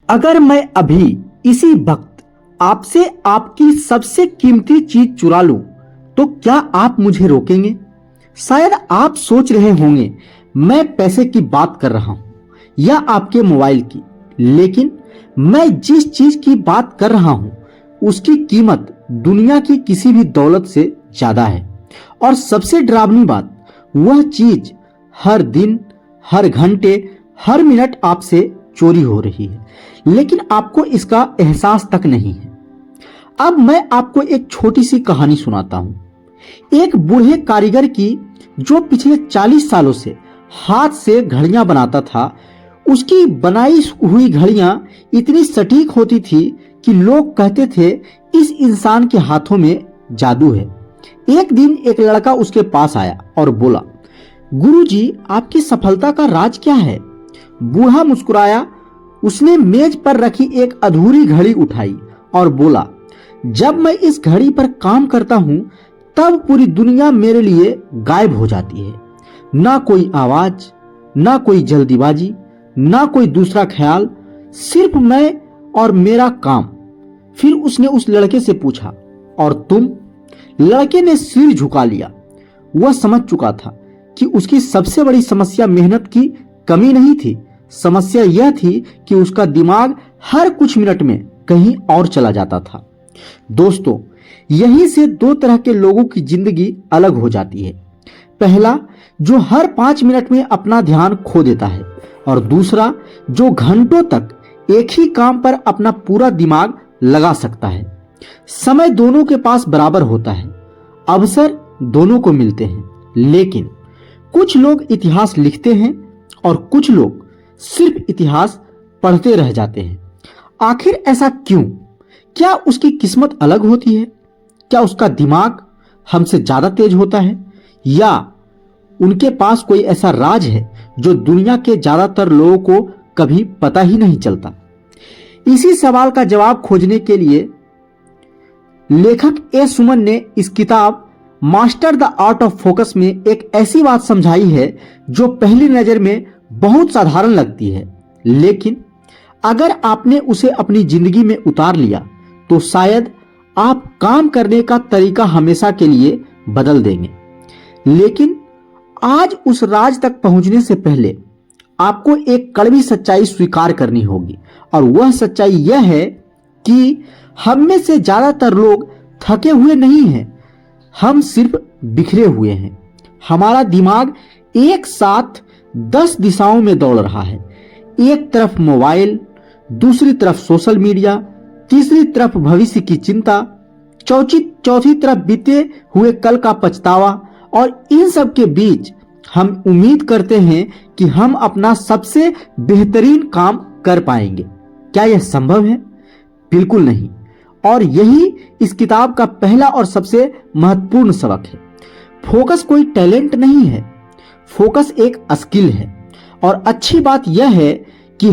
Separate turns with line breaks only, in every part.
अगर मैं अभी इसी वक्त आपसे आपकी सबसे कीमती चीज चुरा लूं, तो क्या आप मुझे रोकेंगे? शायद आप सोच रहे होंगे मैं पैसे की बात कर रहा हूं या आपके मोबाइल की, लेकिन मैं जिस चीज की बात कर रहा हूं उसकी कीमत दुनिया की किसी भी दौलत से ज्यादा है। और सबसे डरावनी बात, वह चीज हर दिन, हर घंटे, हर मिनट आपसे चोरी हो रही है, लेकिन आपको इसका एहसास तक नहीं है। अब मैं आपको एक छोटी सी कहानी सुनाता हूं। एक बूढ़े कारीगर की, जो पिछले 40 सालों से हाथ से घड़ियां बनाता था। उसकी बनाई हुई घड़ियां इतनी सटीक होती थी कि लोग कहते थे इस इंसान के हाथों में जादू है। एक दिन एक लड़का उसके पास आया और बोला, गुरुजी, आपकी सफलता का राज क्या है? बूढ़ा मुस्कुराया। उसने मेज पर रखी एक अधूरी घड़ी उठाई और बोला, जब मैं इस घड़ी पर काम करता हूं तब पूरी दुनिया मेरे लिए गायब हो जाती है। ना कोई आवाज, ना कोई जल्दीबाजी, ना कोई दूसरा ख्याल, सिर्फ मैं और मेरा काम। फिर उसने उस लड़के से पूछा, और तुम? लड़के ने सिर झुका लिया। वह समझ चुका था कि उसकी सबसे बड़ी समस्या मेहनत की कमी नहीं थी। समस्या यह थी कि उसका दिमाग हर कुछ मिनट में कहीं और चला जाता था। दोस्तों, यहीं से दो तरह के लोगों की जिंदगी अलग हो जाती है। पहला, जो हर 5 मिनट में अपना ध्यान खो देता है, और दूसरा, जो घंटों तक एक ही काम पर अपना पूरा दिमाग लगा सकता है। समय दोनों के पास बराबर होता है, अवसर दोनों को मिलते हैं, लेकिन कुछ लोग इतिहास लिखते हैं और कुछ लोग सिर्फ इतिहास पढ़ते रह जाते हैं। आखिर ऐसा क्यों? क्या उसकी किस्मत अलग होती है? क्या उसका दिमाग हमसे ज्यादा तेज होता है? या उनके पास कोई ऐसा राज है जो दुनिया के ज्यादातर लोगों को कभी पता ही नहीं चलता? इसी सवाल का जवाब खोजने के लिए लेखक ए सुमन ने इस किताब master the art of focus में एक ऐसी बात समझाई है जो पहली नजर में बहुत साधारण लगती है, लेकिन अगर आपने उसे अपनी जिंदगी में उतार लिया तो शायद आप काम करने का तरीका हमेशा के लिए बदल देंगे। लेकिन आज उस राज तक पहुंचने से पहले आपको एक कड़वी सच्चाई स्वीकार करनी होगी, और वह सच्चाई यह है कि हम में से ज्यादातर लोग थके हुए नहीं हैं, हम सिर्फ बिखरे हुए हैं। हमारा दिमाग एक साथ 10 दिशाओं में दौड़ रहा है। एक तरफ मोबाइल, दूसरी तरफ सोशल मीडिया, तीसरी तरफ भविष्य की चिंता, चौथी तरफ बीते हुए कल का पछतावा, और इन सब के बीच हम उम्मीद करते हैं कि हम अपना सबसे बेहतरीन काम कर पाएंगे। क्या यह संभव है? बिल्कुल नहीं। और यही इस किताब का पहला और सबसे महत्वपूर्ण सबक है। फोकस कोई टैलेंट नहीं है, फोकस एक स्किल है। और अच्छी बात यह है कि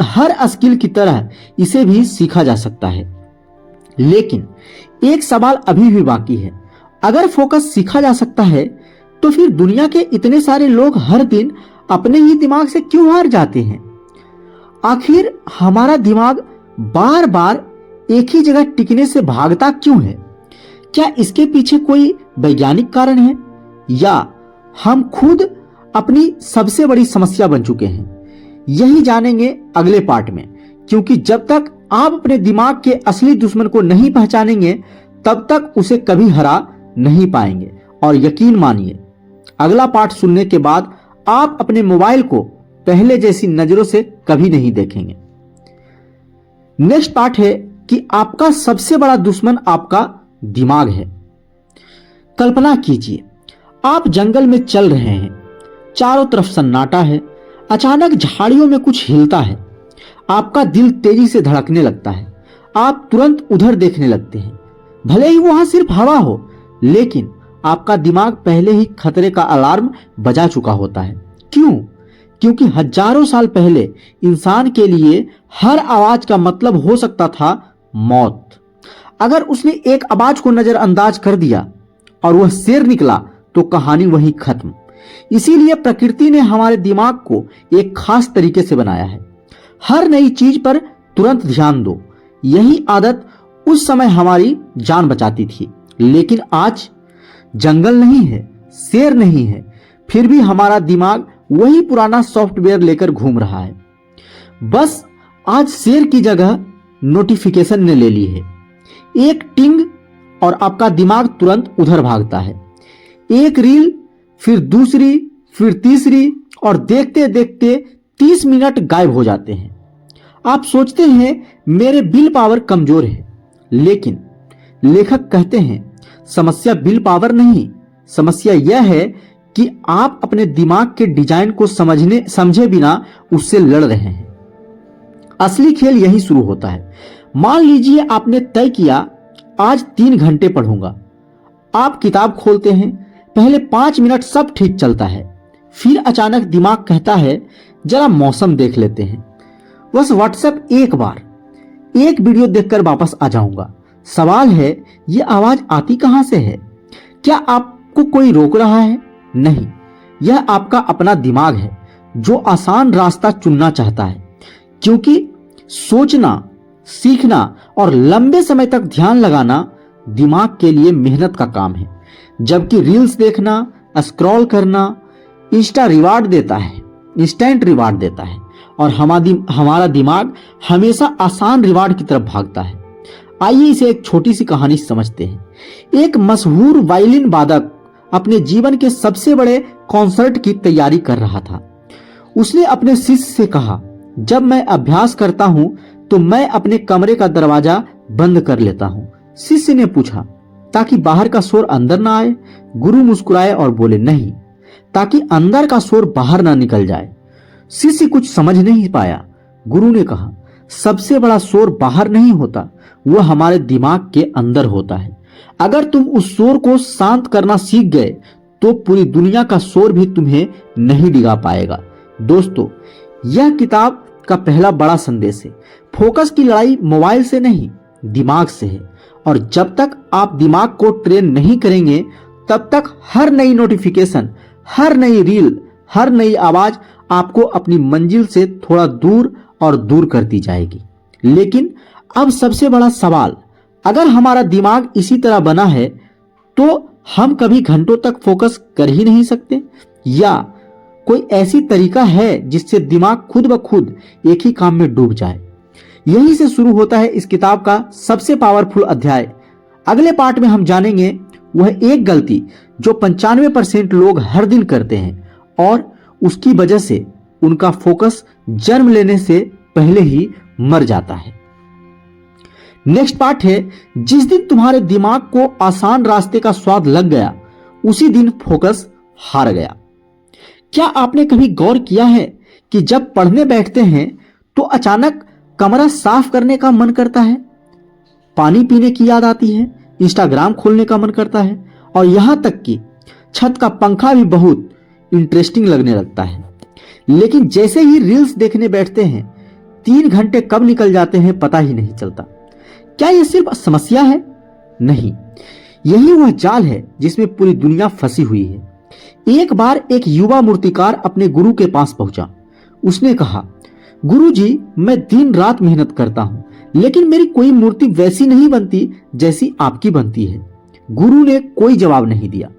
हर स्किल की तरह इसे भी सीखा जा सकता है। लेकिन एक सवाल अभी भी बाकी है। अगर फोकस सीखा जा सकता है तो फिर दुनिया के इतने सारे लोग हर दिन अपने ही दिमाग से क्यों हार जाते हैं? आखिर हमारा दिमाग बार बार एक ही जगह टिकने से भागता क्यों है? क्या इसके पीछे कोई वैज्ञानिक कारण है, या हम खुद अपनी सबसे बड़ी समस्या बन चुके हैं? यही जानेंगे अगले पार्ट में, क्योंकि जब तक आप अपने दिमाग के असली दुश्मन को नहीं पहचानेंगे तब तक उसे कभी हरा नहीं पाएंगे। और यकीन मानिए, अगला पार्ट सुनने के बाद आप अपने मोबाइल को पहले जैसी नजरों से कभी नहीं देखेंगे। नेक्स्ट पार्ट है कि आपका सबसे बड़ा दुश्मन आपका दिमाग है। कल्पना कीजिए, आप जंगल में चल रहे हैं, चारों तरफ सन्नाटा है। अचानक झाड़ियों में कुछ हिलता है, आपका दिल तेजी से धड़कने लगता है। आप तुरंत उधर देखने लगते हैं, भले ही वहां सिर्फ हवा हो, लेकिन आपका दिमाग पहले ही खतरे का अलार्म बजा चुका होता है। क्यों? क्योंकि हजारों साल पहले इंसान के लिए हर आवाज का मतलब हो सकता था मौत। अगर उसने एक आवाज को नजरअंदाज कर दिया और वह शेर निकला तो कहानी वहीं खत्म। इसीलिए प्रकृति ने हमारे दिमाग को एक खास तरीके से बनाया है। हर नई चीज पर तुरंत ध्यान दो। यही आदत उस समय हमारी जान बचाती थी। लेकिन आज जंगल नहीं है, शेर नहीं है, फिर भी हमारा दिमाग वही पुराना सॉफ्टवेयर लेकर घूम रहा है। बस आज शेर की जगह नोटिफिकेशन ने ले ली है। एक टिंग और आपका दिमाग तुरंत उधर भागता है। एक रील, फिर दूसरी, फिर तीसरी, और देखते देखते 30 मिनट गायब हो जाते हैं। आप सोचते हैं मेरे बिल पावर कमजोर है, लेकिन लेखक कहते हैं समस्या बिल पावर नहीं, समस्या यह है कि आप अपने दिमाग के डिजाइन को समझे बिना उससे लड़ रहे हैं। असली खेल यही शुरू होता है। मान लीजिए आपने तय किया आज 3 घंटे पढ़ूंगा। आप किताब खोलते हैं, पहले 5 मिनट सब ठीक चलता है, फिर अचानक दिमाग कहता है जरा मौसम देख लेते हैं, बस व्हाट्सएप एक बार, एक वीडियो देखकर वापस आ जाऊंगा। सवाल है ये आवाज आती कहां से है? क्या आपको कोई रोक रहा है? नहीं, यह आपका अपना दिमाग है जो आसान रास्ता चुनना चाहता है, क्योंकि सोचना, सीखना और लंबे समय तक ध्यान लगाना दिमाग के लिए मेहनत का काम है, जबकि रील्स देखना, स्क्रॉल करना इंस्टेंट रिवार्ड देता है और हमारा दिमाग हमेशा आसान रिवार्ड की तरफ भागता है। आइए इसे एक छोटी सी कहानी समझते हैं। एक मशहूर वायलिन वादक अपने जीवन के सबसे बड़े कॉन्सर्ट की तैयारी कर रहा था। उसने अपने शिष्य से कहा, जब मैं अभ्यास करता हूं तो मैं अपने कमरे का दरवाजा बंद कर लेता हूं। शिष्य ने पूछा, ताकि बाहर का शोर अंदर ना आए? गुरु मुस्कुराए और बोले, नहीं, ताकि अंदर का शोर बाहर ना निकल जाए। शिष्य कुछ समझ नहीं पाया। गुरु ने कहा, सबसे बड़ा शोर बाहर नहीं होता, वह हमारे दिमाग के अंदर होता है। अगर तुम उस शोर को शांत करना सीख गए तो पूरी दुनिया का शोर भी तुम्हें नहीं डिगा पाएगा। दोस्तों, यह किताब का पहला बड़ा संदेश है। फोकस की लड़ाई मोबाइल से नहीं, दिमाग से है। और जब तक आप दिमाग को ट्रेन नहीं करेंगे, तब तक हर नई नोटिफिकेशन, हर नई रील, हर नई आवाज आपको अपनी मंजिल से थोड़ा दूर और दूर करती जाएगी। लेकिन अब सबसे बड़ा सवाल, अगर हमारा दिमाग इसी तरह बना है तो हम कभी घंटों तक फोकस कर ही नहीं सकते? या कोई ऐसी तरीका है जिससे दिमाग खुद ब खुद एक ही काम में डूब जाए? यहीं से शुरू होता है इस किताब का सबसे पावरफुल अध्याय। अगले पार्ट में हम जानेंगे वह एक गलती जो 95% लोग हर दिन करते हैं और उसकी वजह से उनका फोकस जन्म लेने से पहले ही मर जाता है। नेक्स्ट पार्ट है, जिस दिन तुम्हारे दिमाग को आसान रास्ते का स्वाद लग गया, उसी दिन फोकस हार गया। क्या आपने कभी गौर किया है कि जब पढ़ने बैठते हैं तो अचानक कमरा साफ करने का मन करता है, पानी पीने की याद आती है, इंस्टाग्राम खोलने का मन करता है और यहां तक कि छत का पंखा भी बहुत इंटरेस्टिंग लगने लगता है। लेकिन जैसे ही रील्स देखने बैठते हैं, 3 घंटे कब निकल जाते हैं पता ही नहीं चलता। क्या यह सिर्फ समस्या है? नहीं, यही वह जाल है जिसमें पूरी दुनिया फंसी हुई है। एक बार एक युवा मूर्तिकार अपने गुरु के पास पहुंचा। उसने कहा, गुरुजी, मैं दिन रात मेहनत करता हूं, लेकिन मेरी कोई मूर्ति वैसी नहीं बनती जैसी आपकी बनती है। गुरु ने कोई जवाब नहीं दिया।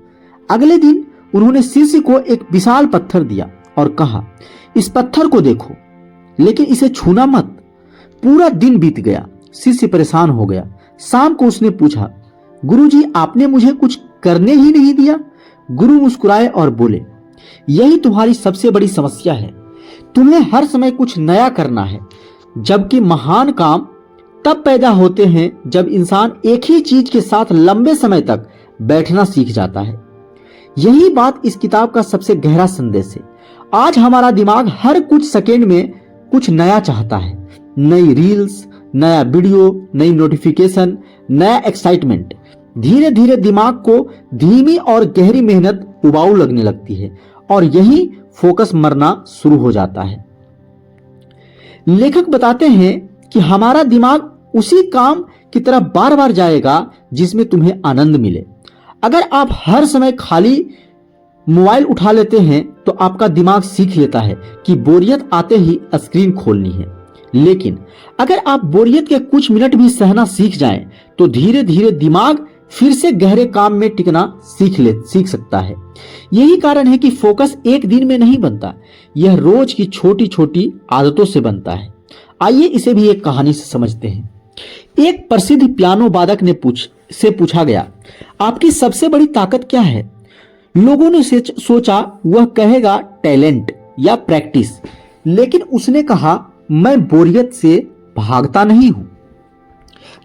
अगले दिन उन्होंने शिष्य को एक विशाल पत्थर दिया और कहा, इस पत्थर को देखो, लेकिन इसे छूना मत। पूरा दिन बीत गया, शिष्य परेशान हो गया। शाम को उसने पूछा, गुरुजी, आपने मुझे कुछ करने ही नहीं दिया। गुरु मुस्कुराए और बोले, यही तुम्हारी सबसे बड़ी समस्या है। तुम्हें हर समय कुछ नया करना है, जबकि महान काम तब पैदा होते हैं जब इंसान एक ही चीज के साथ लंबे समय तक बैठना सीख जाता है। यही बात इस किताब का सबसे गहरा संदेश है। आज हमारा दिमाग हर कुछ सेकेंड में कुछ नया चाहता है। नई रील्स, नया वीडियो, नई नोटिफिकेशन, नया एक्साइटमेंट। धीरे धीरे दिमाग को धीमी और गहरी मेहनत उबाऊ लगने लगती है और यही फोकस मरना शुरू हो जाता है। लेखक बताते हैं कि हमारा दिमाग उसी काम की तरफ बार बार जाएगा जिसमें तुम्हें आनंद मिले। अगर आप हर समय खाली मोबाइल उठा लेते हैं तो आपका दिमाग सीख लेता है कि बोरियत आते ही स्क्रीन खोलनी है। लेकिन अगर आप बोरियत के कुछ मिनट भी सहना सीख जाएं, तो धीरे धीरे दिमाग फिर से गहरे काम में टिकना सीख सकता है। यही कारण है कि फोकस एक दिन में नहीं बनता, यह रोज की छोटी छोटी आदतों से बनता है। आइए इसे भी एक कहानी से समझते हैं। एक प्रसिद्ध पियानो वादक ने पूछा गया, आपकी सबसे बड़ी ताकत क्या है? लोगों ने सोचा वह कहेगा टैलेंट या प्रैक्टिस, लेकिन उसने कहा, मैं बोरियत से भागता नहीं हूं।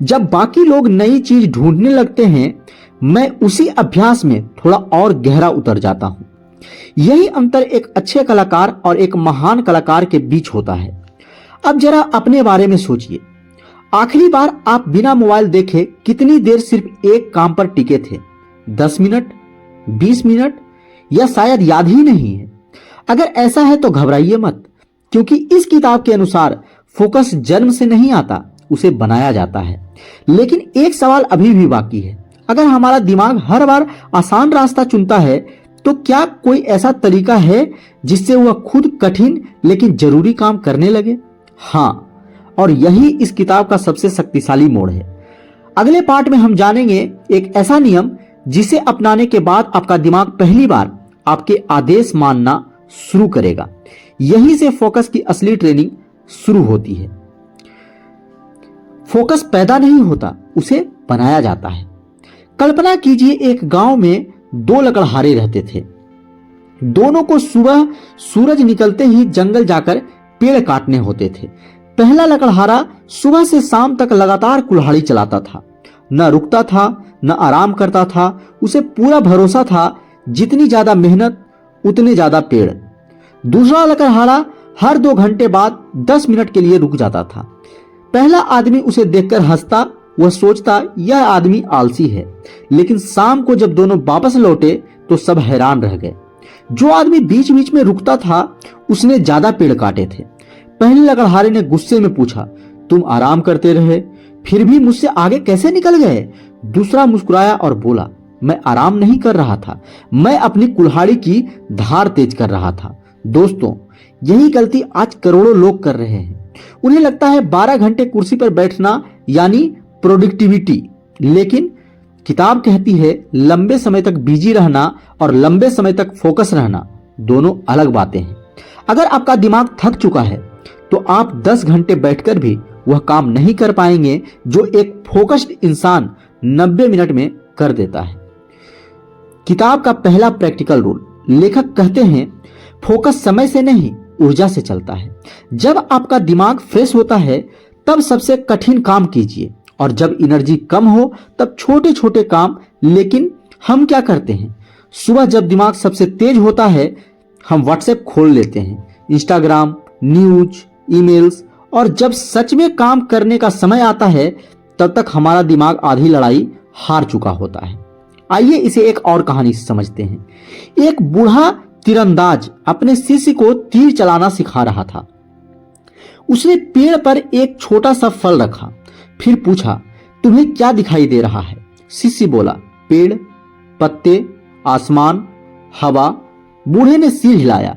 जब बाकी लोग नई चीज ढूंढने लगते हैं, मैं उसी अभ्यास में थोड़ा और गहरा उतर जाता हूं। यही अंतर एक अच्छे कलाकार और एक महान कलाकार के बीच होता है। अब जरा अपने बारे में सोचिए, आखिरी बार आप बिना मोबाइल देखे कितनी देर सिर्फ एक काम पर टिके थे? 10 मिनट, 20 मिनट, या शायद याद ही नहीं है। अगर ऐसा है तो घबराइए मत, क्योंकि इस किताब के अनुसार फोकस जन्म से नहीं आता, उसे बनाया जाता है। लेकिन एक सवाल अभी भी बाकी है, अगर हमारा दिमाग हर बार आसान रास्ता चुनता है, तो क्या कोई ऐसा तरीका है जिससे वह खुद कठिन लेकिन जरूरी काम करने लगे? हाँ, और यही इस किताब का सबसे शक्तिशाली मोड़ है। अगले पार्ट में हम जानेंगे एक ऐसा नियम जिसे अपनाने के बाद आपका दिमाग पहली बार आपके आदेश मानना शुरू करेगा। यहीं से फोकस की असली ट्रेनिंग शुरू होती है। फोकस पैदा नहीं होता, उसे बनाया जाता है। कल्पना कीजिए, एक गांव में 2 लकड़हारे रहते थे। दोनों को सुबह सूरज निकलते ही जंगल जाकर पेड़ काटने होते थे। पहला लकड़हारा सुबह से शाम तक लगातार कुल्हाड़ी चलाता था, न रुकता था न आराम करता था। उसे पूरा भरोसा था, जितनी ज्यादा मेहनत उतने ज्यादा पेड़। दूसरा लकड़हारा हर 2 घंटे बाद 10 मिनट के लिए रुक जाता था। पहला आदमी उसे देखकर हंसता, वह सोचता यह आदमी आलसी है। लेकिन शाम को जब दोनों वापस लौटे तो सब हैरान रह गए। जो आदमी बीच बीच में रुकता था, उसने ज्यादा पेड़ काटे थे। पहले लकड़हारे ने गुस्से में पूछा, तुम आराम करते रहे, फिर भी मुझसे आगे कैसे निकल गए? दूसरा मुस्कुराया और बोला, मैं आराम नहीं कर रहा था, मैं अपनी कुल्हाड़ी की धार तेज कर रहा था। दोस्तों, यही गलती आज करोड़ों लोग कर रहे हैं। उन्हें लगता है 12 घंटे कुर्सी पर बैठना यानी प्रोडक्टिविटी, लेकिन किताब कहती है लंबे समय तक बिजी रहना और लंबे समय तक फोकस रहना दोनों अलग बातें हैं। अगर आपका दिमाग थक चुका है, तो आप 10 घंटे बैठकर भी वह काम नहीं कर पाएंगे जो एक फोकस्ड इंसान 90 मिनट में कर देता है। किताब का पहला प्रैक्टिकल रूल, लेखक कहते हैं, फोकस समय से नहीं ऊर्जा से चलता है। जब आपका दिमाग फ्रेश होता है, तब सबसे कठिन काम कीजिए, और जब एनर्जी कम हो तब छोटे छोटे काम। लेकिन हम क्या करते हैं? सुबह जब दिमाग सबसे तेज होता है, हम व्हाट्सएप खोल लेते हैं, इंस्टाग्राम, न्यूज, ईमेल्स, और जब सच में काम करने का समय आता है, तब तक हमारा दिमाग आधी लड़ाई हार चुका होता है। आइए इसे एक और कहानी से समझते हैं। एक बूढ़ा तीरंदाज अपने शिष्य को तीर चलाना सिखा रहा था। उसने पेड़ पर एक छोटा सा फल रखा, फिर पूछा, तुम्हें क्या दिखाई दे रहा है? शिष्य बोला, पेड़, पत्ते, आसमान, हवा। बूढ़े ने सिर हिलाया।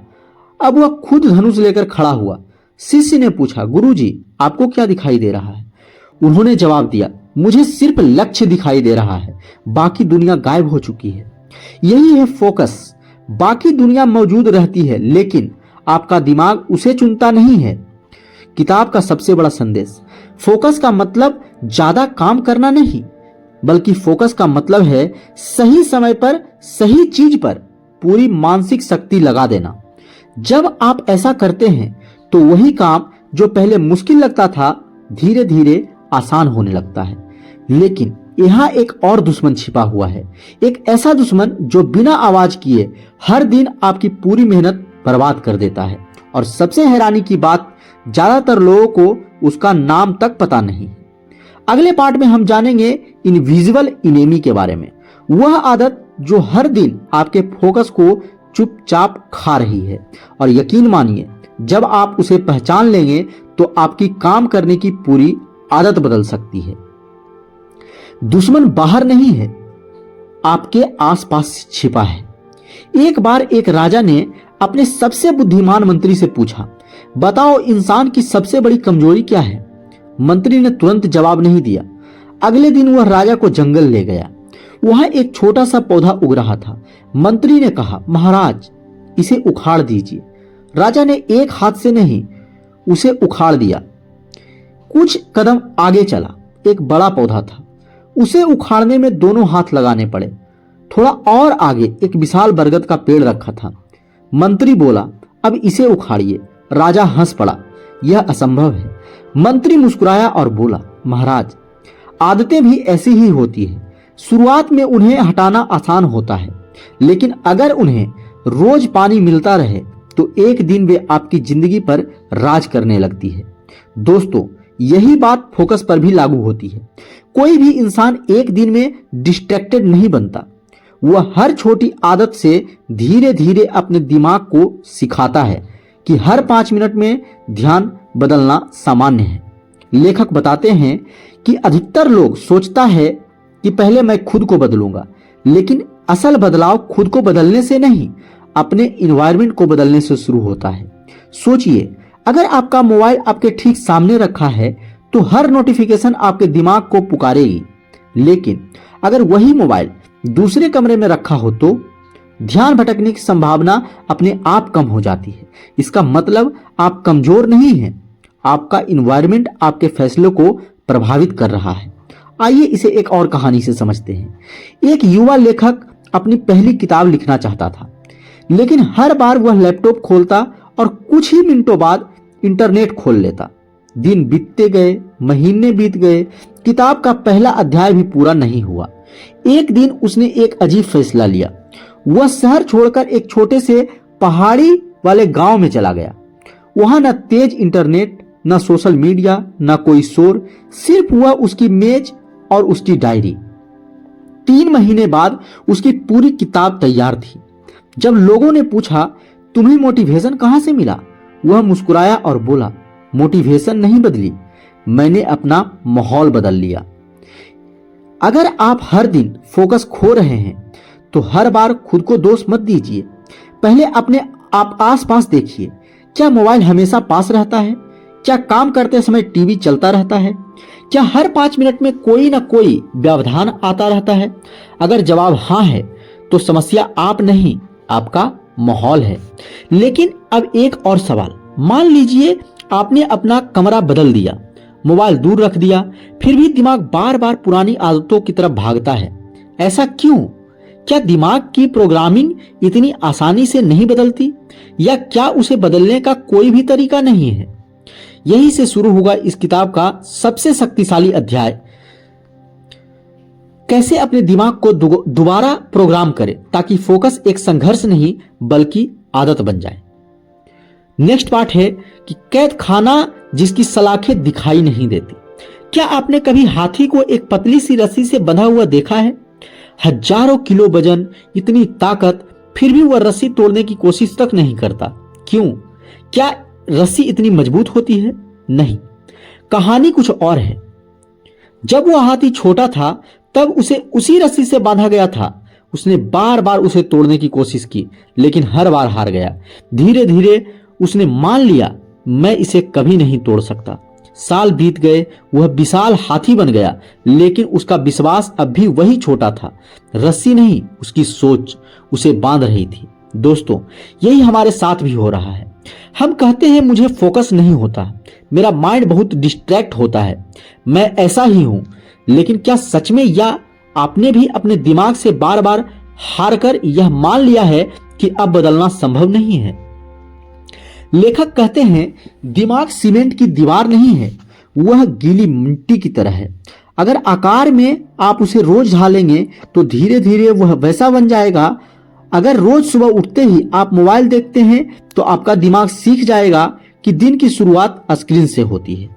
अब वह खुद धनुष लेकर खड़ा हुआ। शिष्य ने पूछा, गुरुजी, आपको क्या दिखाई दे रहा है? उन्होंने जवाब दिया, मुझे सिर्फ लक्ष्य दिखाई दे रहा है, बाकी दुनिया गायब हो चुकी है। यही है फोकस। बाकी दुनिया मौजूद रहती है, लेकिन आपका दिमाग उसे चुनता नहीं है। किताब का सबसे बड़ा संदेश, फोकस का मतलब ज्यादा काम करना नहीं, बल्कि फोकस का मतलब है सही समय पर सही चीज पर पूरी मानसिक शक्ति लगा देना। जब आप ऐसा करते हैं, तो वही काम जो पहले मुश्किल लगता था, धीरे धीरे आसान होने लगता है। लेकिन यहाँ एक और दुश्मन छिपा हुआ है, एक ऐसा दुश्मन जो बिना आवाज किए हर दिन आपकी पूरी मेहनत बर्बाद कर देता है। और सबसे हैरानी की बात, ज्यादातर लोगों को उसका नाम तक पता नहीं। अगले पार्ट में हम जानेंगे इनविजिबल इनेमी के बारे में, वह आदत जो हर दिन आपके फोकस को चुपचाप खा रही है। और यकीन मानिए, जब आप उसे पहचान लेंगे, तो आपकी काम करने की पूरी आदत बदल सकती है। दुश्मन बाहर नहीं है, आपके आसपास छिपा है। एक बार एक राजा ने अपने सबसे बुद्धिमान मंत्री से पूछा, बताओ इंसान की सबसे बड़ी कमजोरी क्या है? मंत्री ने तुरंत जवाब नहीं दिया। अगले दिन वह राजा को जंगल ले गया। वहां एक छोटा सा पौधा उग रहा था। मंत्री ने कहा, महाराज इसे उखाड़ दीजिए। राजा ने एक हाथ से नहीं उसे उखाड़ दिया। कुछ कदम आगे चला, एक बड़ा पौधा था। उसे उखाड़ने में दोनों हाथ लगाने पड़े। थोड़ा और आगे एक विशाल बरगद का पेड़ रखा था। मंत्री बोला, अब इसे उखाड़िए। राजा हंस पड़ा, यह असंभव है। मंत्री मुस्कुराया और बोला, महाराज आदतें भी ऐसी ही होती है। शुरुआत में उन्हें हटाना आसान होता है, लेकिन अगर उन्हें रोज पानी मिलता रहे तो एक दिन वे आपकी जिंदगी पर राज करने लगती है। दोस्तों, यही बात फोकस पर भी लागू होती है। कोई भी इंसान एक दिन में डिस्ट्रैक्टेड नहीं बनता। वह हर छोटी आदत से धीरे धीरे अपने दिमाग को सिखाता है कि हर 5 मिनट में ध्यान बदलना सामान्य है। लेखक बताते हैं कि अधिकतर लोग सोचता है कि पहले मैं खुद को बदलूंगा, लेकिन असल बदलाव खुद को बदलने से नहीं, अपने इन्वायरमेंट को बदलने से शुरू होता है। सोचिए, अगर आपका मोबाइल आपके ठीक सामने रखा है तो हर नोटिफिकेशन आपके दिमाग को पुकारेगी, लेकिन अगर वही मोबाइल दूसरे कमरे में रखा हो तो ध्यान भटकने की संभावना अपने आप कम हो जाती है। इसका मतलब आप कमजोर नहीं हैं, आपका इन्वायरमेंट आपके फैसलों को प्रभावित कर रहा है। आइए इसे एक और कहानी से समझते हैं। एक युवा लेखक अपनी पहली किताब लिखना चाहता था, लेकिन हर बार वह लैपटॉप खोलता और कुछ ही मिनटों बाद इंटरनेट खोल लेता। दिन बीतते गए, महीने बीत गए, किताब का पहला अध्याय भी पूरा नहीं हुआ। एक दिन उसने एक अजीब फैसला लिया। वह शहर छोड़कर एक छोटे से पहाड़ी वाले गांव में चला गया। वहां न तेज इंटरनेट, न सोशल मीडिया, न कोई शोर, सिर्फ वह, उसकी मेज और उसकी डायरी। 3 महीने बाद उसकी पूरी किताब तैयार थी। जब लोगों ने पूछा, तुम्हें मोटिवेशन कहां से मिला, वह मुस्कुराया और बोला, मोटिवेशन नहीं बदली, मैंने अपना माहौल बदल लिया। अगर आप हर दिन फोकस खो रहे हैं तो हर बार खुद को दोष मत दीजिए। पहले अपने आप आसपास देखिए। क्या मोबाइल हमेशा पास रहता है? क्या काम करते समय टीवी चलता रहता है? क्या हर 5 मिनट में कोई ना कोई व्यवधान आता रहता है? अगर जवाब हाँ है तो समस्या आप नहीं, आपका माहौल है। लेकिन अब एक और सवाल, मान लीजिए आपने अपना कमरा बदल दिया, मोबाइल दूर रख दिया, फिर भी दिमाग बार बार पुरानी आदतों की तरफ भागता है। ऐसा क्यों? क्या दिमाग की प्रोग्रामिंग इतनी आसानी से नहीं बदलती, या क्या उसे बदलने का कोई भी तरीका नहीं है? यहीं से शुरू होगा इस किताब का सबसे शक्तिशाली अध्याय, कैसे अपने दिमाग को दोबारा प्रोग्राम करें ताकि फोकस एक संघर्ष नहीं बल्कि आदत बन जाए। नेक्स्ट पार्ट है कि कैद खाना जिसकी सलाखें दिखाई नहीं देती। क्या आपने कभी हाथी को एक पतली सी रस्सी से बंधा हुआ देखा है? हजारों किलो वजन, इतनी ताकत, फिर भी वह रस्सी तोड़ने की कोशिश तक नहीं करता। क्यों? क्या रस्सी इतनी मजबूत होती है? नहीं, कहानी कुछ और है। जब वह हाथी छोटा था तब उसे उसी रस्सी से बांधा गया था। उसने बार बार उसे तोड़ने की कोशिश की, लेकिन हर बार हार गया। धीरे धीरे उसने मान लिया, मैं इसे कभी नहीं तोड़ सकता। साल बीत गए, वह विशाल हाथी बन गया, लेकिन उसका विश्वास अब भी वही छोटा था। रस्सी नहीं, उसकी सोच उसे बांध रही थी। दोस्तों, यही हमारे साथ भी हो रहा है। हम कहते हैं मुझे फोकस नहीं होता, मेरा माइंड बहुत डिस्ट्रैक्ट होता है, मैं ऐसा ही हूं। लेकिन क्या सच में, या आपने भी अपने दिमाग से बार बार हार कर यह मान लिया है कि अब बदलना संभव नहीं है? लेखक कहते हैं दिमाग सीमेंट की दीवार नहीं है, वह गीली मिट्टी की तरह है। अगर आकार में आप उसे रोज ढालेंगे तो धीरे धीरे वह वैसा बन जाएगा। अगर रोज सुबह उठते ही आप मोबाइल देखते हैं तो आपका दिमाग सीख जाएगा कि दिन की शुरुआत स्क्रीन से होती है।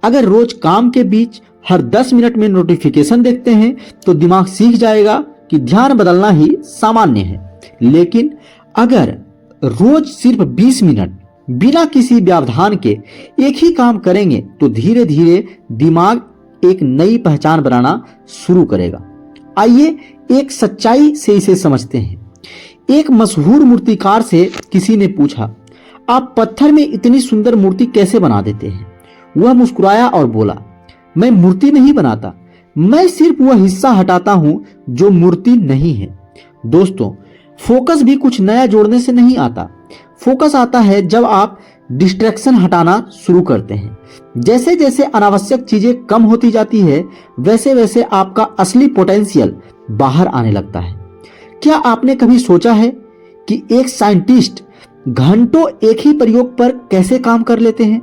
अगर रोज काम के बीच हर 10 मिनट में नोटिफिकेशन देखते हैं तो दिमाग सीख जाएगा कि ध्यान बदलना ही सामान्य है। लेकिन अगर रोज सिर्फ 20 मिनट बिना किसी व्यवधान के एक ही काम करेंगे तो धीरे धीरे दिमाग एक नई पहचान बनाना शुरू करेगा। आइए एक सच्चाई से इसे समझते हैं। एक मशहूर मूर्तिकार से किसी ने पूछा, आप पत्थर में इतनी सुंदर मूर्ति कैसे बना देते हैं? वह मुस्कुराया और बोला, मैं मूर्ति नहीं बनाता, मैं सिर्फ वह हिस्सा हटाता हूं जो मूर्ति नहीं है। दोस्तों, फोकस भी कुछ नया जोड़ने से नहीं आता। फोकस आता है जब आप डिस्ट्रैक्शन हटाना शुरू करते हैं। जैसे जैसे अनावश्यक चीजें कम होती जाती है, वैसे वैसे आपका असली पोटेंशियल बाहर आने लगता है। क्या आपने कभी सोचा है कि एक साइंटिस्ट घंटों एक ही प्रयोग पर कैसे काम कर लेते हैं?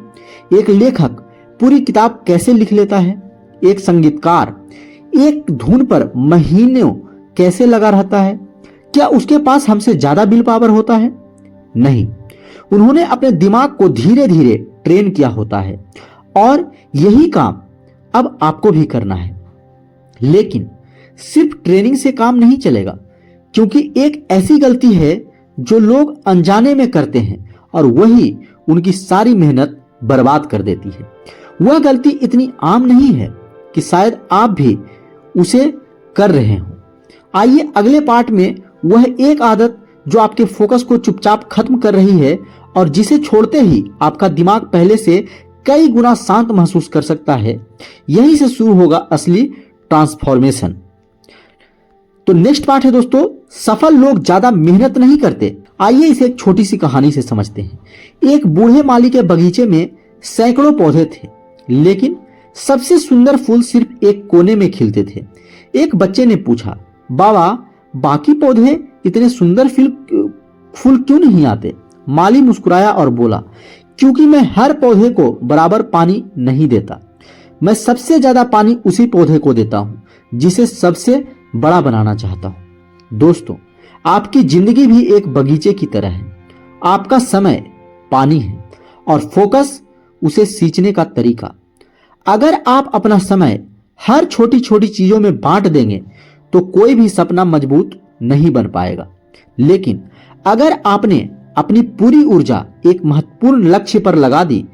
एक लेखक पूरी किताब कैसे लिख लेता है? एक संगीतकार एक धुन पर महीनों कैसे लगा रहता है? क्या उसके पास हमसे ज्यादा विल पावर होता है? नहीं, उन्होंने अपने दिमाग को धीरे धीरे ट्रेन किया होता है और यही काम अब आपको भी करना है। लेकिन सिर्फ ट्रेनिंग से काम नहीं चलेगा, क्योंकि एक ऐसी गलती है जो लोग अनजाने में करते हैं और वही उनकी सारी मेहनत बर्बाद कर देती है। वह गलती इतनी आम नहीं है कि शायद आप भी उसे कर रहे हो। आइए अगले पार्ट में वह एक आदत जो आपके फोकस को चुपचाप खत्म कर रही है और जिसे छोड़ते ही आपका दिमाग पहले से कई गुना शांत महसूस कर सकता है, यहीं से शुरू होगा असली ट्रांसफॉर्मेशन। तो नेक्स्ट पार्ट है दोस्तों, सफल लोग ज्यादा मेहनत नहीं करते। आइए इसे एक छोटी सी कहानी से समझते हैं। एक बूढ़े माली के बगीचे में सैकड़ों पौधे थे, लेकिन सबसे सुंदर फूल सिर्फ एक कोने में खिलते थे। एक बच्चे ने पूछा, बाबा, बाकी पौधे इतने सुंदर फूल क्यों नहीं आते? माली मुस्कुराया और बोला, क्योंकि मैं हर पौधे को बराबर पानी नहीं देता। मैं सबसे ज्यादा पानी उसी पौधे को देता हूं जिसे सबसे बड़ा बनाना चाहता हूं। दोस्तों, आपकी जिंदगी भी एक बगीचे की तरह है। आपका समय पानी है और फोकस उसे सींचने का तरीका। अगर आप अपना समय हर छोटी छोटी चीजों में बांट देंगे तो कोई भी सपना मजबूत नहीं बन पाएगा। लेकिन अगर आपने अपनी पूरी ऊर्जा एक महत्वपूर्ण लक्ष्य पर लगा दी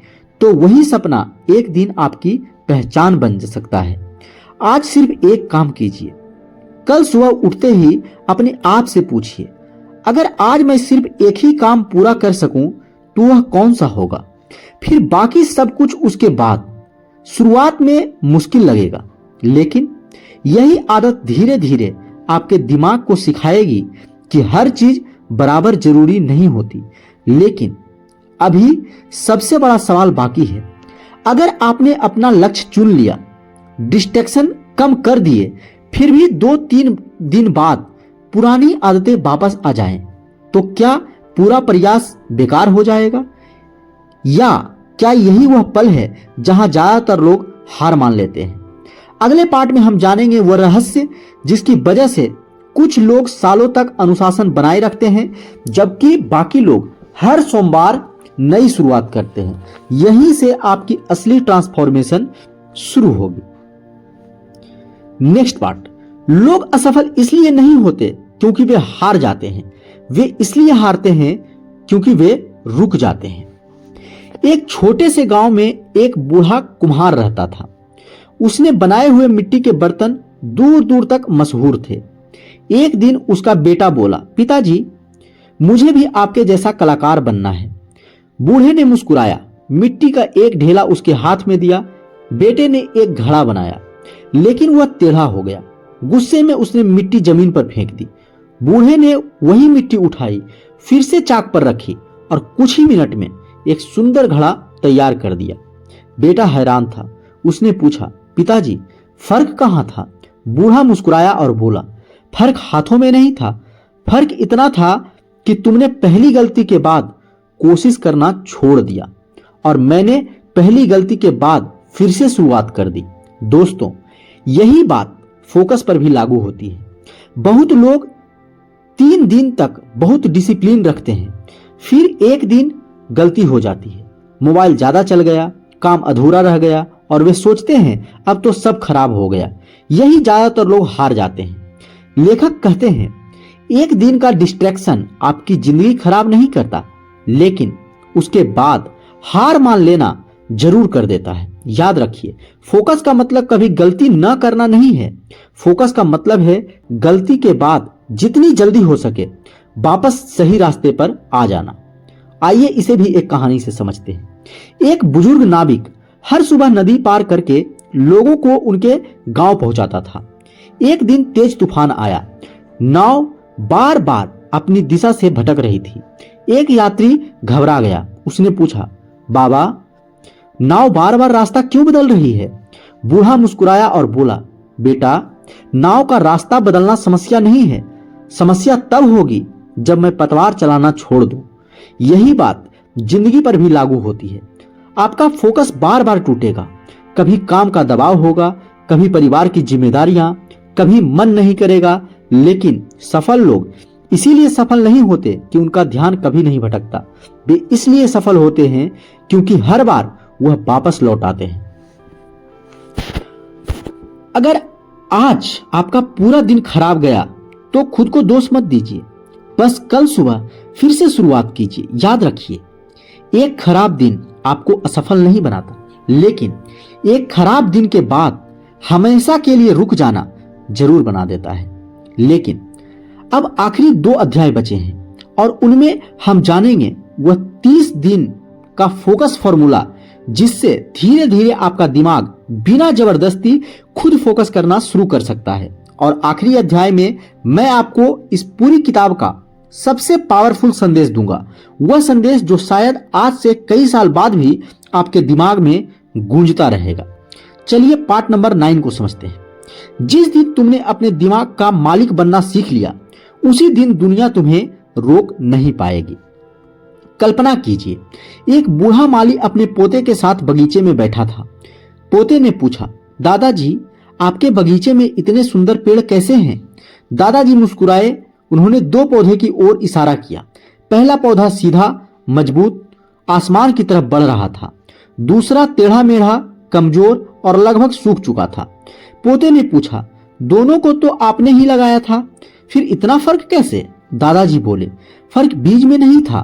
तो वही सपना एक दिन आपकी पहचान बन सकता है। आज सिर्फ एक काम कीजिए। कल सुबह उठते ही अपने आप से पूछिए, अगर आज मैं सिर्फ एक ही काम पूरा कर सकूं तो वह कौन सा होगा? फिर बाकी सब कुछ उसके बाद। शुरुआत में मुश्किल लगेगा, लेकिन यही आदत धीरे धीरे आपके दिमाग को सिखाएगी कि हर चीज बराबर जरूरी नहीं होती। लेकिन अभी सबसे बड़ा सवाल बाकी है। अगर आपने अपना लक्ष्य चुन लिया, डिस्ट्रैक्शन कम कर दिए, फिर भी 2-3 दिन बाद पुरानी आदतें वापस आ जाएं, तो क्या पूरा प्रयास बेकार हो जाएगा? या क्या यही वह पल है जहां ज्यादातर लोग हार मान लेते हैं? अगले पार्ट में हम जानेंगे वह रहस्य जिसकी वजह से कुछ लोग सालों तक अनुशासन बनाए रखते हैं, जबकि बाकी लोग हर सोमवार नई शुरुआत करते हैं। यहीं से आपकी असली ट्रांसफॉर्मेशन शुरू होगी। नेक्स्ट पार्ट, लोग असफल इसलिए नहीं होते क्योंकि वे हार जाते हैं, वे इसलिए हारते हैं क्योंकि वे रुक जाते हैं। एक छोटे से गांव में एक बूढ़ा कुम्हार रहता था। उसने बनाए हुए मिट्टी के बर्तन दूर दूर तक मशहूर थे। एक दिन उसका बेटा बोला, पिताजी, मुझे भी आपके जैसा कलाकार बनना है। बूढ़े ने मुस्कुराया, मिट्टी का एक ढेला उसके हाथ में दिया। बेटे ने एक घड़ा बनाया, लेकिन वह टेढ़ा हो गया। गुस्से में उसने मिट्टी जमीन पर फेंक दी। बूढ़े ने वही मिट्टी उठाई, फिर से चाक पर रखी और कुछ ही मिनट में एक सुंदर घड़ा तैयार कर दिया। बेटा हैरान था। उसने पूछा, पिताजी, फर्क कहां था? बूढ़ा मुस्कुराया और बोला, फर्क हाथों में नहीं था, फर्क इतना था कि तुमने पहली गलती के बाद कोशिश करना छोड़ दिया और मैंने पहली गलती के बाद फिर से शुरुआत कर दी। दोस्तों, यही बात फोकस पर भी लागू होती है। बहुत लोग 3 दिन तक बहुत डिसिप्लिन रखते हैं, फिर एक दिन गलती हो जाती है, मोबाइल ज्यादा चल गया, काम अधूरा रह गया और वे सोचते हैं अब तो सब खराब हो गया। यही ज्यादातर लोग हार जाते हैं। लेखक कहते हैं, एक दिन का डिस्ट्रैक्शन आपकी जिंदगी खराब नहीं करता, लेकिन उसके बाद हार मान लेना जरूर कर देता है। याद रखिए, फोकस का मतलब कभी गलती न करना नहीं है। फोकस का मतलब है गलती के बाद जितनी जल्दी हो सके वापस सही रास्ते पर आ जाना। आइए इसे भी एक कहानी से समझते हैं। एक बुजुर्ग नाविक हर सुबह नदी पार करके लोगों को उनके गांव पहुंचाता था। एक दिन तेज तूफान आया, नाव बार बार अपनी दिशा से भटक रही थी। एक यात्री घबरा गया। उसने पूछा, बाबा, नाव बार बार रास्ता क्यों बदल रही है? बूढ़ा मुस्कुराया और बोला, बेटा, नाव का रास्ता बदलना समस्या नहीं है। समस्या तब होगी जब मैं पतवार चलाना छोड़ दूं। यही बात जिंदगी पर भी लागू होती है। आपका फोकस बार बार टूटेगा। कभी काम का दबाव होगा, कभी परिवार की जिम्मेदारियां, कभी मन नहीं करेगा। लेकिन सफल लोग इसीलिए सफल नहीं होते कि उनका ध्यान कभी नहीं भटकता। वे इसलिए सफल होते हैं क्योंकि हर बार वह वापस लौट आते हैं। अगर आज आपका पूरा दिन खराब गया तो खुद को दोष मत दीजिए। बस कल सुबह फिर से शुरुआत कीजिए। याद रखिए, एक खराब दिन आपको असफल नहीं बनाता, लेकिन एक खराब दिन के बाद हमेशा के लिए रुक जाना जरूर बना देता है। लेकिन अब आखिरी 2 अध्याय बचे हैं और उनमें हम जानेंगे वह 30 दिन का फोकस फॉर्मूला, जिससे धीरे धीरे आपका दिमाग बिना जबरदस्ती खुद फोकस करना शुरू कर सकता है। और आखिरी अध्याय में मैं आपको इस पूरी किताब का सबसे पावरफुल संदेश दूंगा, वह संदेश जो शायद आज से कई साल बाद भी आपके दिमाग में गूंजता रहेगा। चलिए पार्ट नंबर 9 को समझते हैं। जिस दिन तुमने अपने दिमाग का मालिक बनना सीख लिया, उसी दिन दुनिया तुम्हें रोक नहीं पाएगी। कल्पना कीजिए, एक बूढ़ा माली अपने पोते के साथ बगीचे में बैठा था। पोते ने पूछा, दादाजी, आपके बगीचे में इतने सुंदर पेड़ कैसे हैं? दादाजी मुस्कुराए। उन्होंने 2 पौधे की ओर इशारा किया। पहला पौधा सीधा, मजबूत, आसमान की तरफ बढ़ रहा था। दूसरा टेढ़ा मेढ़ा, कमजोर और लगभग सूख चुका था। पोते ने पूछा, दोनों को तो आपने ही लगाया था, फिर इतना फर्क कैसे? दादाजी बोले, फर्क बीज में नहीं था,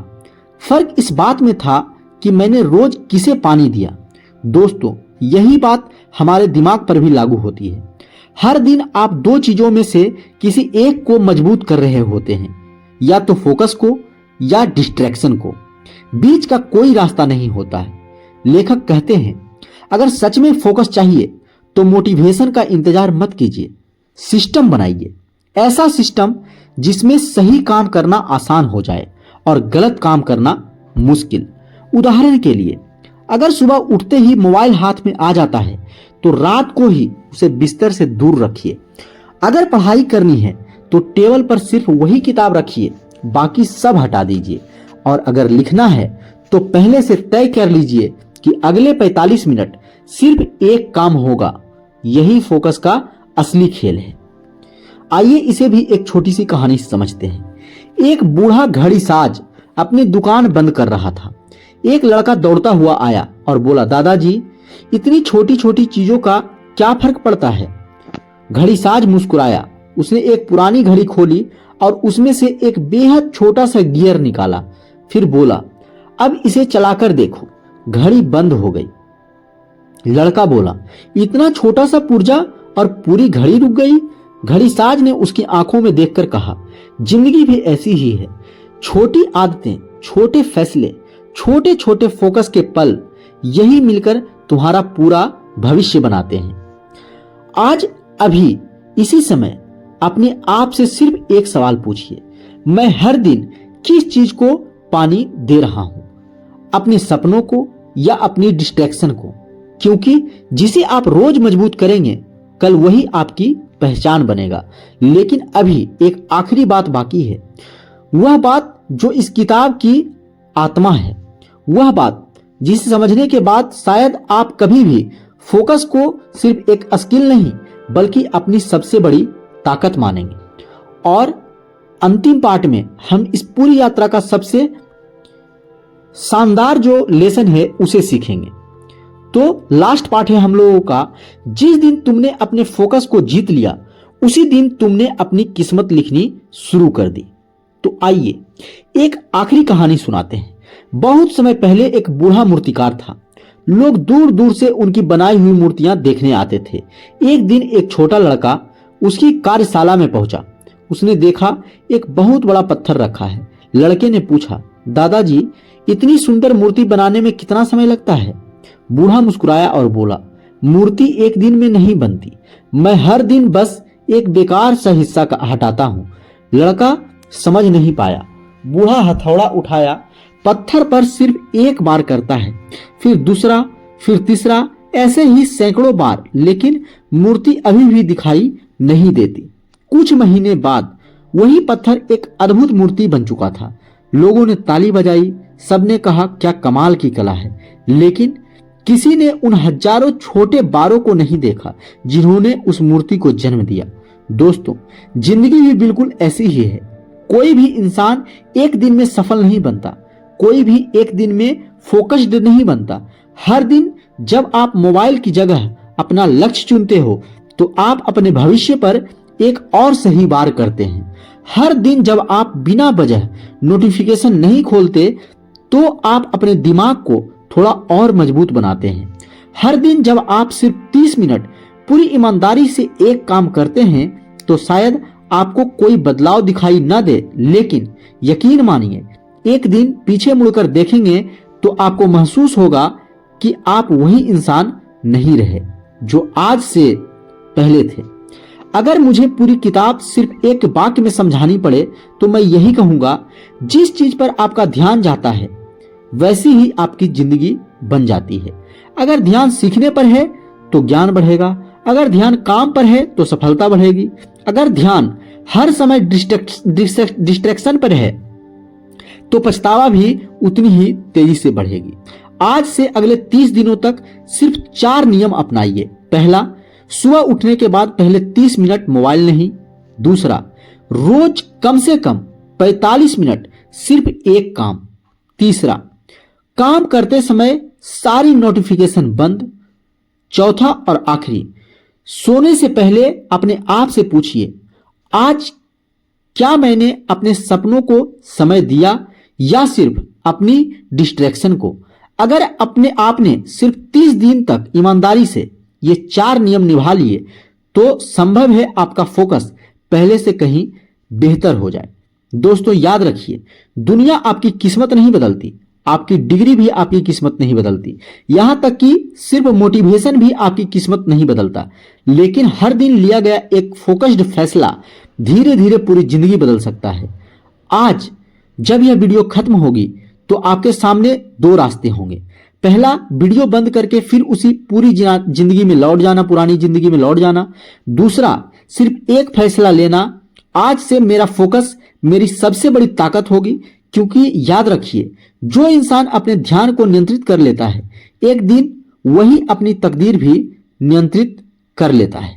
फर्क इस बात में था कि मैंने रोज किसे पानी दिया। दोस्तों, यही बात हमारे दिमाग पर भी लागू होती है। हर दिन आप 2 चीजों में से किसी एक को मजबूत कर रहे होते हैं, या तो फोकस को या डिस्ट्रैक्शन को। बीच का कोई रास्ता नहीं होता है। लेखक कहते हैं, अगर सच में फोकस चाहिए तो मोटिवेशन का इंतजार मत कीजिए, सिस्टम बनाइए। ऐसा सिस्टम जिसमें सही काम करना आसान हो जाए और गलत काम करना मुश्किल। उदाहरण के लिए, अगर सुबह उठते ही मोबाइल हाथ में आ जाता है तो रात को ही उसे बिस्तर से दूर रखिए। अगर पढ़ाई करनी है तो टेबल पर सिर्फ वही किताब रखिए, बाकी सब हटा दीजिए। और अगर लिखना है तो पहले से तय कर लीजिए कि अगले 45 मिनट सिर्फ एक काम होगा। यही फोकस का असली खेल है। आइए इसे भी एक छोटी सी कहानी से समझते हैं। एक बूढ़ा घड़ी साज अपनी दुकान बंद कर रहा था। एक लड़का दौड़ता हुआ आया और बोला, दादाजी, इतनी छोटी छोटी चीजों का क्या फर्क पड़ता है? घड़ी साज मुस्कुराया। उसने एक पुरानी घड़ी खोली और उसमें से एक बेहद छोटा सा गियर निकाला। फिर बोला, अब इसे चलाकर देखो। घड़ी बंद हो गई। लड़का बोला, इतना छोटा सा पुर्जा और पूरी घड़ी रुक गई? घड़ी साज ने उसकी आंखों में देखकर कहा, जिंदगी भी ऐसी ही है। छोटी आदतें, छोटे फैसले, छोटे छोटे फोकस के पल, यही मिलकर तुम्हारा पूरा भविष्य बनाते हैं। आज अभी इसी समय अपने आप से सिर्फ एक सवाल पूछिए, मैं हर दिन किस चीज को पानी दे रहा हूं? अपने सपनों को या अपनी डिस्ट्रैक्शन को? क्योंकि जिसे आप रोज मजबूत करेंगे, कल वही आपकी पहचान बनेगा। लेकिन अभी एक आखिरी बात बाकी है, वह बात जो इस किताब की आत्मा है, वह बात जिसे समझने के बाद शायद आप कभी भी फोकस को सिर्फ एक स्किल नहीं बल्कि अपनी सबसे बड़ी ताकत मानेंगे। और अंतिम पार्ट में हम इस पूरी यात्रा का सबसे शानदार जो लेसन है उसे सीखेंगे। तो लास्ट पार्ट है हम लोगों का, जिस दिन तुमने अपने फोकस को जीत लिया, उसी दिन तुमने अपनी किस्मत लिखनी शुरू कर दी। तो आइए एक आखिरी कहानी सुनाते हैं। बहुत समय पहले एक बूढ़ा मूर्तिकार था। लोग दूर दूर से उनकी बनाई हुई मूर्तियां देखने आते थे। एक दिन एक छोटा लड़का उसकी कार्यशाला में पहुंचा। उसने देखा एक बहुत बड़ा पत्थर रखा है। लड़के ने पूछा, दादाजी, इतनी सुंदर मूर्ति बनाने में कितना समय लगता है? बूढ़ा मुस्कुराया और बोला, मूर्ति एक दिन में नहीं बनती, मैं हर दिन बस एक बेकार सा हिस्सा हटाता हूं। लड़का समझ नहीं पाया। बूढ़ा हथौड़ा उठाया, पत्थर पर सिर्फ एक बार करता है, फिर दूसरा, फिर तीसरा, ऐसे ही सैकड़ों बार, लेकिन मूर्ति अभी भी दिखाई नहीं देती। कुछ महीने बाद वही पत्थर एक अद्भुत मूर्ति बन चुका था। लोगों ने ताली बजाई, सबने कहा क्या कमाल की कला है, लेकिन किसी ने उन हजारों छोटे बारों को नहीं देखा जिन्होंने उस मूर्ति को जन्म दिया। दोस्तों, जिंदगी भी बिल्कुल ऐसी ही है। कोई भी इंसान एक दिन में सफल नहीं बनता, कोई भी एक दिन में फोकस्ड नहीं बनता। हर दिन जब आप मोबाइल की जगह अपना लक्ष्य चुनते हो तो आप अपने भविष्य पर एक और सही बार करते हैं। हर दिन जब आप बिना वजह नोटिफिकेशन नहीं खोलते तो आप अपने दिमाग को थोड़ा और मजबूत बनाते हैं। हर दिन जब आप सिर्फ 30 मिनट पूरी ईमानदारी से एक काम करते हैं तो शायद आपको कोई बदलाव दिखाई न दे, लेकिन यकीन मानिए एक दिन पीछे मुड़कर देखेंगे तो आपको महसूस होगा कि आप वही इंसान नहीं रहे जो आज से पहले थे। अगर मुझे पूरी किताब सिर्फ एक वाक्य में समझानी पड़े तो मैं यही कहूंगा, जिस चीज पर आपका ध्यान जाता है वैसी ही आपकी जिंदगी बन जाती है। अगर ध्यान सीखने पर है तो ज्ञान बढ़ेगा, अगर ध्यान काम पर है तो सफलता बढ़ेगी, अगर ध्यान हर समय डिस्ट्रैक्शन पर है तो पछतावा भी उतनी ही तेजी से बढ़ेगी। आज से अगले 30 दिनों तक सिर्फ 4 नियम अपनाइए। पहला, सुबह उठने के बाद पहले 30 मिनट मोबाइल नहीं। दूसरा, रोज कम से कम 45 मिनट सिर्फ एक काम। तीसरा, काम करते समय सारी नोटिफिकेशन बंद। चौथा और आखिरी, सोने से पहले अपने आप से पूछिए, आज क्या मैंने अपने सपनों को समय दिया या सिर्फ अपनी डिस्ट्रैक्शन को? अगर अपने आप ने सिर्फ 30 दिन तक ईमानदारी से ये 4 नियम निभा लिए तो संभव है आपका फोकस पहले से कहीं बेहतर हो जाए। दोस्तों, याद रखिए, दुनिया आपकी किस्मत नहीं बदलती, आपकी डिग्री भी आपकी किस्मत नहीं बदलती, यहां तक कि सिर्फ मोटिवेशन भी आपकी किस्मत नहीं बदलता, लेकिन हर दिन लिया गया एक फोकस्ड फैसला धीरे धीरे पूरी जिंदगी बदल सकता है। आज जब यह वीडियो खत्म होगी तो आपके सामने 2 रास्ते होंगे। पहला, वीडियो बंद करके फिर उसी पूरी जिंदगी में लौट जाना, पुरानी जिंदगी में लौट जाना। दूसरा, सिर्फ एक फैसला लेना, आज से मेरा फोकस मेरी सबसे बड़ी ताकत होगी। क्योंकि याद रखिए, जो इंसान अपने ध्यान को नियंत्रित कर लेता है एक दिन वही अपनी तकदीर भी नियंत्रित कर लेता है।